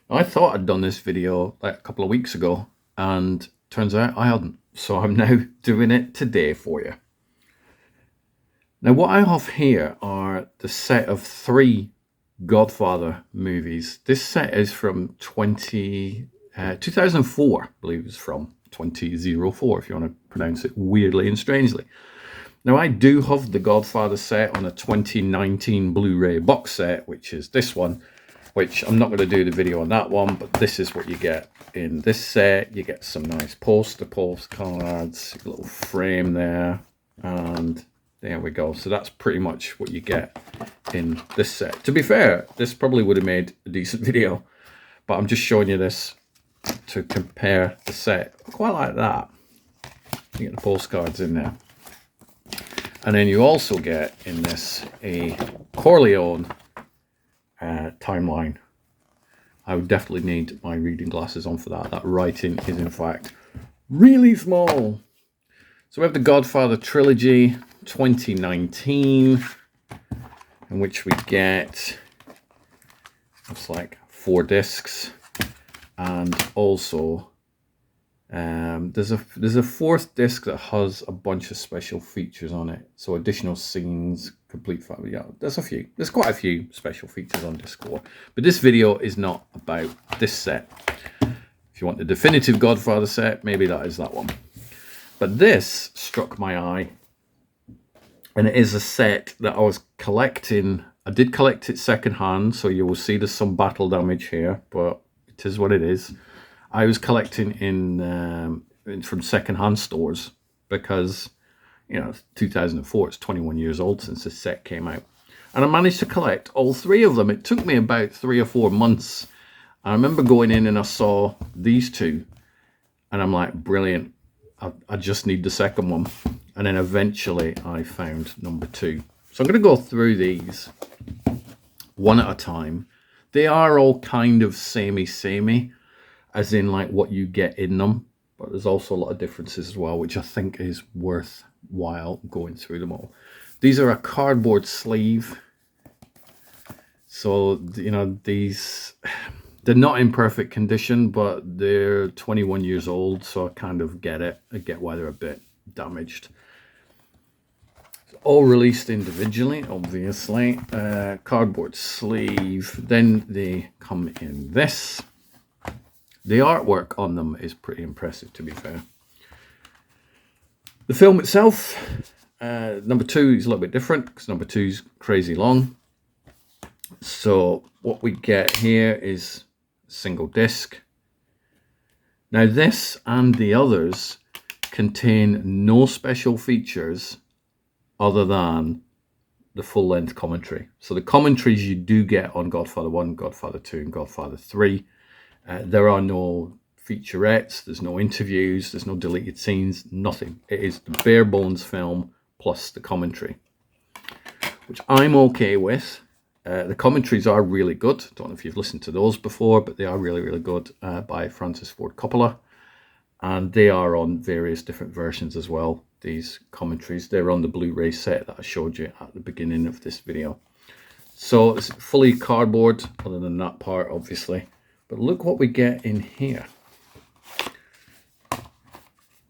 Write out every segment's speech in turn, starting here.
I thought I'd done this video like a couple of weeks ago, and turns out I hadn't. So I'm now doing it today for you. Now, what I have here are the set of 3 Godfather movies. This set is from 2004, I believe it's from 2004, if you want to pronounce it weirdly and strangely. Now, I do have the Godfather set on a 2019 Blu-ray box set, which is this one, which I'm not going to do the video on that one, but this is what you get in this set. You get some nice postcards, a little frame there, and there we go. So that's pretty much what you get in this set. To be fair, this probably would have made a decent video, but I'm just showing you this to compare the set. I quite like that. You get the postcards in there. And then you also get in this a Corleone timeline. I would definitely need my reading glasses on for that. That writing is in fact really small. So we have the Godfather Trilogy 2019, in which we get, looks like 4 discs, and also there's a 4th disc that has a bunch of special features on it. So additional scenes, complete family. Yeah, there's quite a few special features on disc 4. But this video is not about this set. If you want the definitive Godfather set, maybe that is that one. But this struck my eye, and it is a set that I was collecting. I did collect it secondhand, so you will see there's some battle damage here, but it is what it is. I was collecting from secondhand stores because, you know, 2004, it's 21 years old since this set came out. And I managed to collect all 3 of them. It took me about 3 or 4 months. I remember going in and I saw these 2, and I'm like, brilliant. I just need the second one. And then eventually I found number 2. So I'm going to go through these one at a time. They are all kind of samey, as in like what you get in them. But there's also a lot of differences as well, which I think is worthwhile going through them all. These are a cardboard sleeve. So, you know, these, they're not in perfect condition, but they're 21 years old, so I kind of get it. I get why they're a bit damaged. It's all released individually, obviously. Cardboard sleeve. Then they come in this. The artwork on them is pretty impressive, to be fair. The film itself, number 2 is a little bit different because number 2 is crazy long. So what we get here is single disc. Now this and the others contain no special features other than the full-length commentary. So the commentaries you do get on Godfather 1, Godfather 2 and Godfather 3, there are no featurettes, there's no interviews, there's no deleted scenes, nothing. It is the bare bones film plus the commentary, which I'm okay with. The commentaries are really good. Don't know if you've listened to those before, but they are really, really good, by Francis Ford Coppola. And they are on various different versions as well, these commentaries. They're on the Blu-ray set that I showed you at the beginning of this video. So it's fully cardboard, other than that part, obviously. But look what we get in here.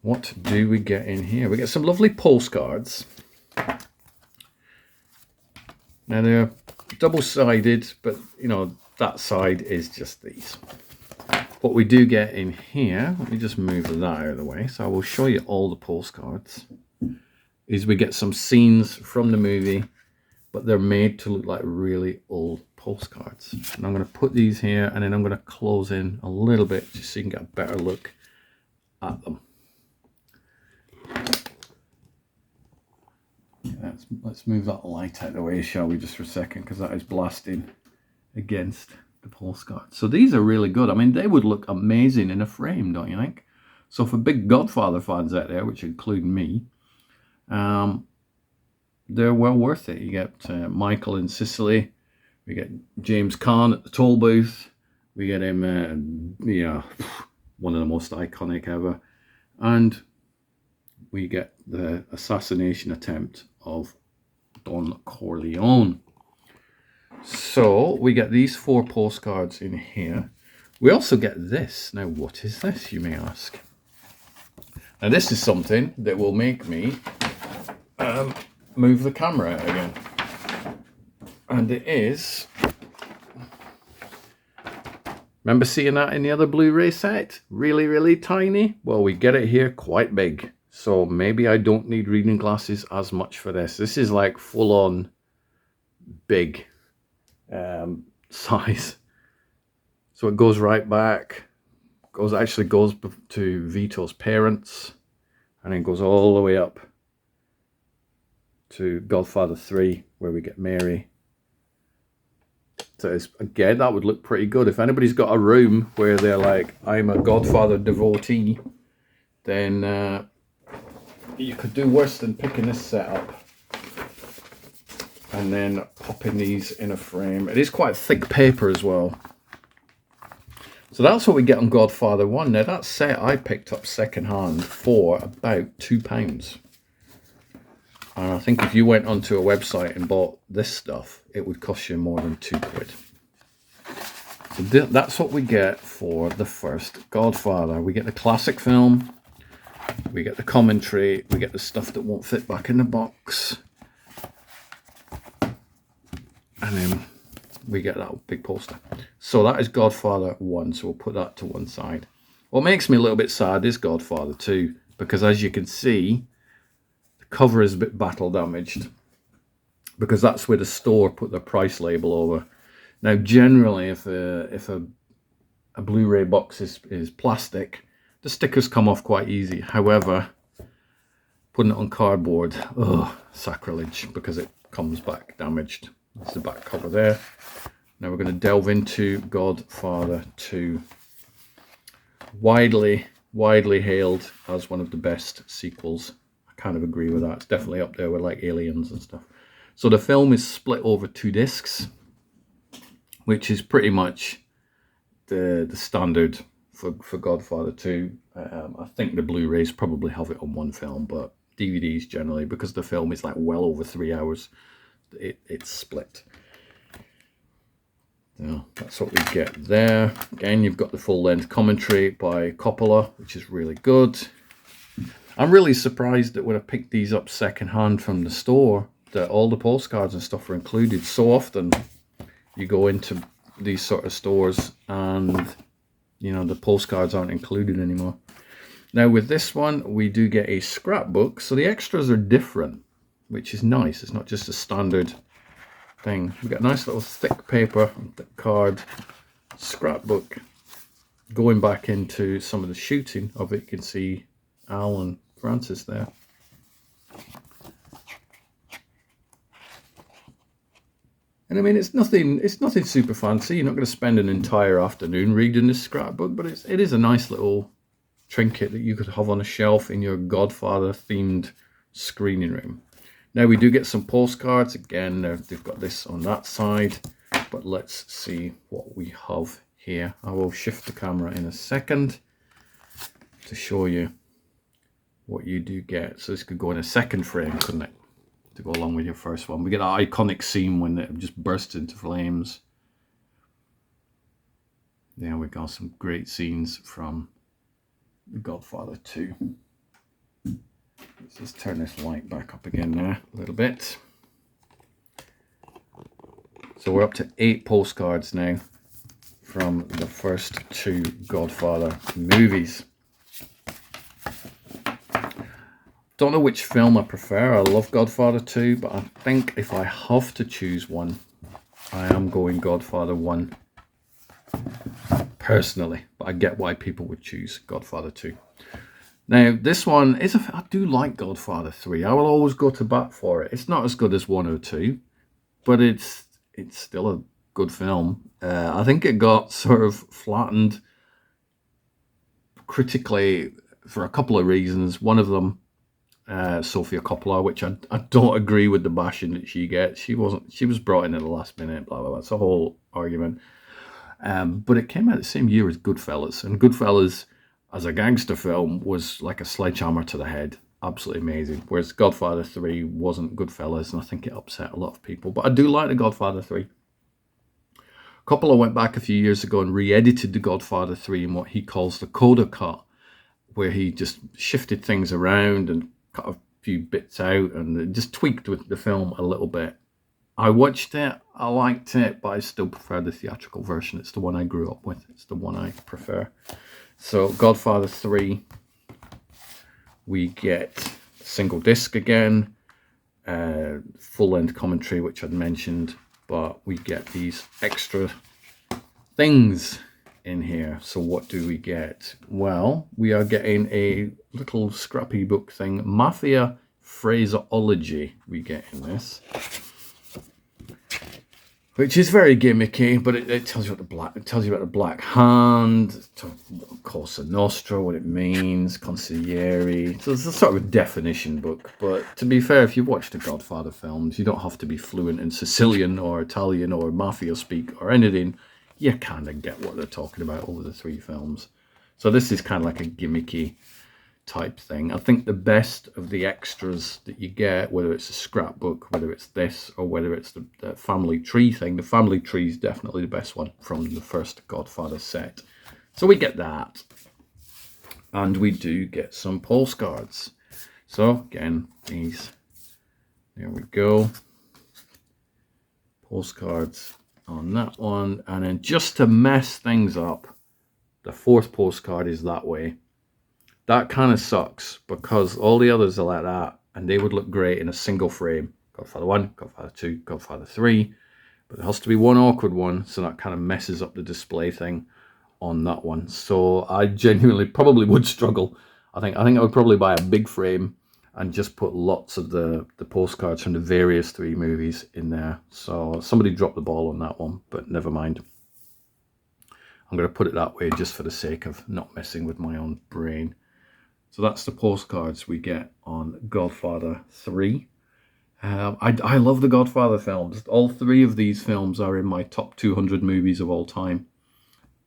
What do we get in here? We get some lovely postcards. Now they're double-sided, but you know, that side is just these. What we do get in here, let me just move that out of the way, so I will show you all the postcards, is we get some scenes from the movie, but they're made to look like really old postcards. And I'm going to put these here, and then I'm going to close in a little bit just so you can get a better look at them. Let's move that light out of the way, shall we, just for a second, because that is blasting against the postcard. So these are really good. I mean, they would look amazing in a frame, don't you think? So for big Godfather fans out there, which include me, they're well worth it. You get Michael in Sicily. We get James Caan at the toll booth. We get him, yeah, one of the most iconic ever. And we get the assassination attempt of Don Corleone. So we get these 4 postcards in here. We also get this. Now, what is this, you may ask? Now, this is something that will make me move the camera out again. And it is... Remember seeing that in the other Blu-ray set? Really, really tiny? Well, we get it here quite big. So maybe I don't need reading glasses as much for this. This is like full-on big size. So it goes right back. Actually goes to Vito's parents. And then goes all the way up to Godfather 3, where we get Mary. So again, that would look pretty good. If anybody's got a room where they're like, I'm a Godfather devotee, then you could do worse than picking this set up and then popping these in a frame. It is quite thick paper as well. So that's what we get on Godfather 1. Now that set I picked up second hand for about £2. And I think if you went onto a website and bought this stuff, it would cost you more than £2. So that's what we get for the first Godfather. We get the classic film, we get the commentary, we get the stuff that won't fit back in the box, and then we get that big poster. So that is Godfather 1, so we'll put that to one side. What makes me a little bit sad is Godfather 2, because as you can see, cover is a bit battle damaged because that's where the store put their price label over. Now generally if a Blu-ray box is plastic, the stickers come off quite easy. However, putting it on cardboard, sacrilege, because it comes back damaged. That's the back cover there. Now we're going to delve into Godfather 2. Widely hailed as one of the best sequels. Kind of agree with that. It's definitely up there with like Aliens and stuff. So the film is split over 2 discs, which is pretty much the standard for Godfather 2. I think the Blu-rays probably have it on one film, but DVDs generally, because the film is like well over 3 hours, it's split. Yeah, that's what we get there. Again, you've got the full-length commentary by Coppola, which is really good. I'm really surprised that when I picked these up secondhand from the store, that all the postcards and stuff are included. So often you go into these sort of stores and, you know, the postcards aren't included anymore. Now with this one, we do get a scrapbook. So the extras are different, which is nice. It's not just a standard thing. We got a nice little thick paper, thick card, scrapbook. Going back into some of the shooting of it, you can see Al and Francis there. And I mean, it's nothing super fancy. You're not going to spend an entire afternoon reading this scrapbook, but it is a nice little trinket that you could have on a shelf in your Godfather themed screening room. Now we do get some postcards. Again, they've got this on that side, but let's see what we have here. I will shift the camera in a second to show you what you do get. So this could go in a second frame, couldn't it, to go along with your first one. We get that iconic scene when it just bursts into flames. There we got some great scenes from The Godfather 2. Let's just turn this light back up again there a little bit. So we're up to 8 postcards now from the first 2 Godfather movies. Don't know which film I prefer. I love Godfather 2, but I think if I have to choose one, I am going Godfather 1 personally, but I get why people would choose Godfather 2. Now, this one is I do like Godfather 3. I will always go to bat for it. It's not as good as 1 or 2, but it's still a good film. I think it got sort of flattened critically for a couple of reasons. One of them, Sofia Coppola, which I don't agree with the bashing that she gets. She was brought in at the last minute, blah, blah, blah. It's a whole argument. But it came out the same year as Goodfellas, and Goodfellas as a gangster film was like a sledgehammer to the head. Absolutely amazing. Whereas Godfather 3 wasn't Goodfellas, and I think it upset a lot of people. But I do like The Godfather 3. Coppola went back a few years ago and re-edited The Godfather 3 in what he calls the Coda cut, where he just shifted things around and cut a few bits out and just tweaked with the film a little bit. I watched it, I liked it, but I still prefer the theatrical version. It's the one I grew up with. It's the one I prefer. So Godfather 3, we get single disc again, full-length commentary, which I'd mentioned, but we get these extra things in here. So what do we get? Well, we are getting a little scrappy book thing, Mafia Phraseology we get in this, which is very gimmicky, but it tells you about the Black Hand, Cosa Nostra, what it means, consigliere. So it's a sort of a definition book. But to be fair, if you watch the Godfather films, you don't have to be fluent in Sicilian or Italian or Mafia speak or anything. You kind of get what they're talking about over the 3 films. So this is kind of like a gimmicky type thing. I think the best of the extras that you get, whether it's a scrapbook, whether it's this, or whether it's the family tree thing, the family tree is definitely the best one from the first Godfather set. So we get that. And we do get some postcards. So again, these, there we go. Postcards on that one. And then just to mess things up, the 4th postcard is that way. That kind of sucks because all the others are like that and they would look great in a single frame. Godfather 1, Godfather 2, Godfather 3. But there has to be one awkward one, so that kind of messes up the display thing on that one. So I genuinely probably would struggle. I think I would probably buy a big frame and just put lots of the postcards from the various 3 movies in there. So somebody dropped the ball on that one, but never mind. I'm going to put it that way just for the sake of not messing with my own brain. So that's the postcards we get on Godfather 3. I love the Godfather films. All 3 of these films are in my top 200 movies of all time.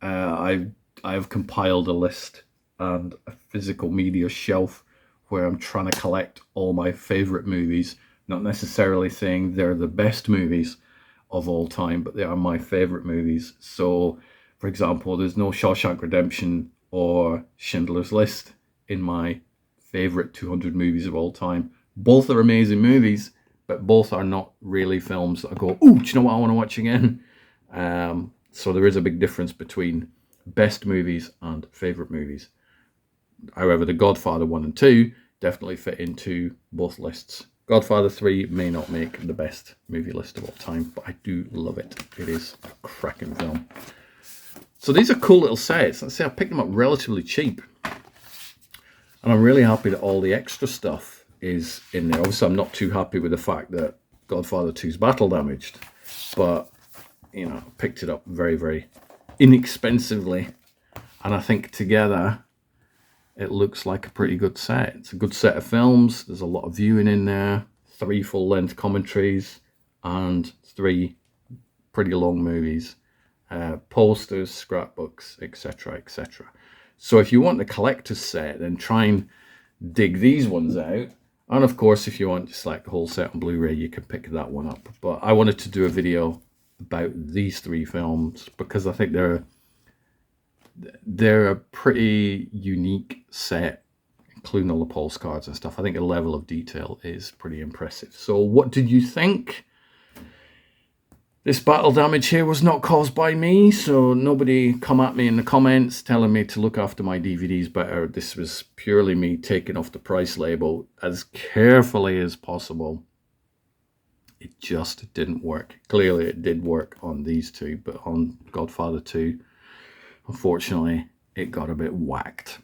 I have compiled a list and a physical media shelf where I'm trying to collect all my favorite movies. Not necessarily saying they're the best movies of all time, but they are my favorite movies. So, for example, there's no Shawshank Redemption or Schindler's List in my favorite 200 movies of all time. Both are amazing movies, but both are not really films that I go, ooh, do you know what I want to watch again? So there is a big difference between best movies and favorite movies. However, The Godfather 1 and 2 definitely fit into both lists. Godfather 3 may not make the best movie list of all time, but I do love it. It is a cracking film. So these are cool little sets. Let's say I picked them up relatively cheap. And I'm really happy that all the extra stuff is in there. Obviously, I'm not too happy with the fact that Godfather 2 is battle damaged. But, you know, I picked it up very, very inexpensively. And I think together, it looks like a pretty good set. It's a good set of films. There's a lot of viewing in there. 3 full-length commentaries. And 3 pretty long movies. Posters, scrapbooks, etc., etc. So if you want the collector's set, then try and dig these ones out. And of course, if you want just like the whole set on Blu-ray, you can pick that one up. But I wanted to do a video about these 3 films because I think they're a pretty unique set, including all the postcards and stuff. I think the level of detail is pretty impressive. So what did you think? This battle damage here was not caused by me, so nobody come at me in the comments telling me to look after my DVDs better. This was purely me taking off the price label as carefully as possible. It just didn't work. Clearly it did work on these 2, but on Godfather 2, unfortunately, it got a bit whacked.